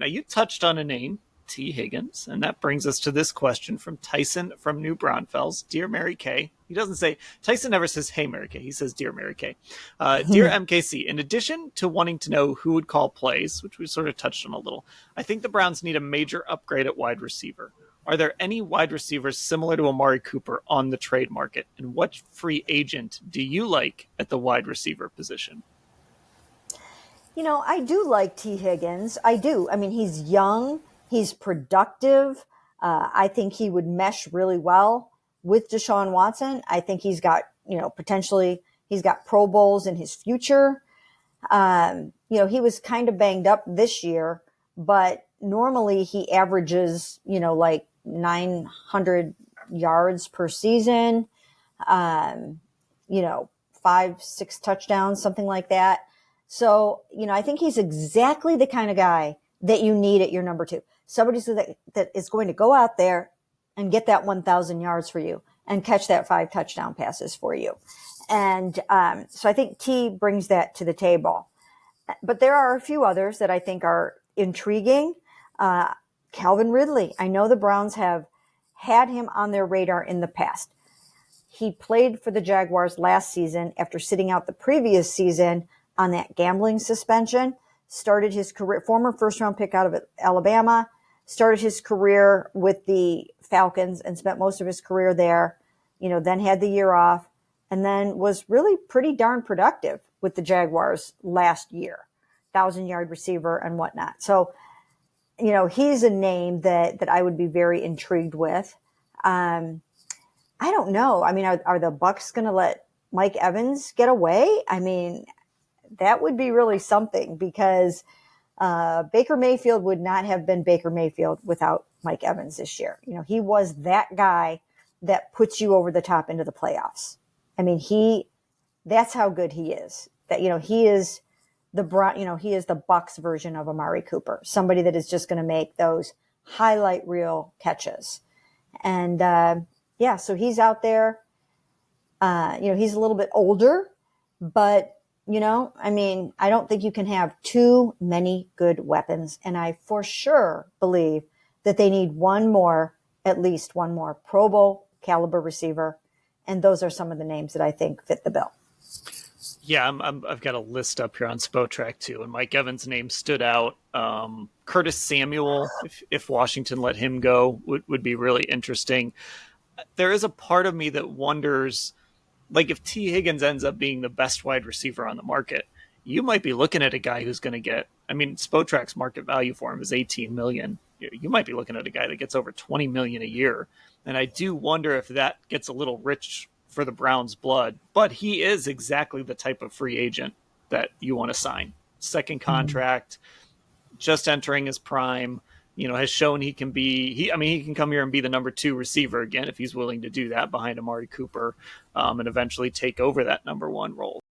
Now, you touched on a name, Tee Higgins, and that brings us to this question from Tyson from New Braunfels. Dear Mary Kay, he doesn't say, Tyson never says, hey, Mary Kay. He says, Dear Mary Kay. Dear MKC, in addition to wanting to know who would call plays, which we sort of touched on a little, I think the Browns need a major upgrade at wide receiver. Are there any wide receivers similar to Amari Cooper on the trade market? And what free agent do you like at the wide receiver position? I do like Tee Higgins. I do. I mean, he's young, he's productive. I think he would mesh really well with Deshaun Watson. I think he's got, potentially he's got Pro Bowls in his future. He was kind of banged up this year, but normally he averages, like 900 yards per season, 5-6 touchdowns, something like that. So, I think he's exactly the kind of guy that you need at your number two. Somebody that is going to go out there and get that 1,000 yards for you and catch that 5 touchdown passes for you. And so I think T brings that to the table. But there are a few others that I think are intriguing. Calvin Ridley. I know the Browns have had him on their radar in the past. He played for the Jaguars last season after sitting out the previous season on that gambling suspension, started his career, former first-round pick out of Alabama, started his career with the Falcons and spent most of his career there, then had the year off, and then was really pretty darn productive with the Jaguars last year, 1,000-yard receiver and whatnot. So, he's a name that I would be very intrigued with. I don't know. I mean, are the Bucs going to let Mike Evans get away? I mean, that would be really something because Baker Mayfield would not have been Baker Mayfield without Mike Evans this year. He was that guy that puts you over the top into the playoffs. I mean, that's how good he is. That, he is the Bucs version of Amari Cooper, somebody that is just going to make those highlight reel catches. And so he's out there. He's a little bit older, but I don't think you can have too many good weapons. And I for sure believe that they need at least one more Pro Bowl caliber receiver. And those are some of the names that I think fit the bill. Yeah, I've got a list up here on Spotrac too, and Mike Evans' name stood out. Curtis Samuel, if Washington let him go, would be really interesting. There is a part of me that wonders, like, if Tee Higgins ends up being the best wide receiver on the market, you might be looking at a guy who's going to get, Spotrac's market value for him is $18 million. You might be looking at a guy that gets over $20 million a year. And I do wonder if that gets a little rich for the Browns' blood, but he is exactly the type of free agent that you want to sign. Second contract, just entering his prime, has shown he can he can come here and be the number 2 receiver again if he's willing to do that behind Amari Cooper, and eventually take over that number 1 role.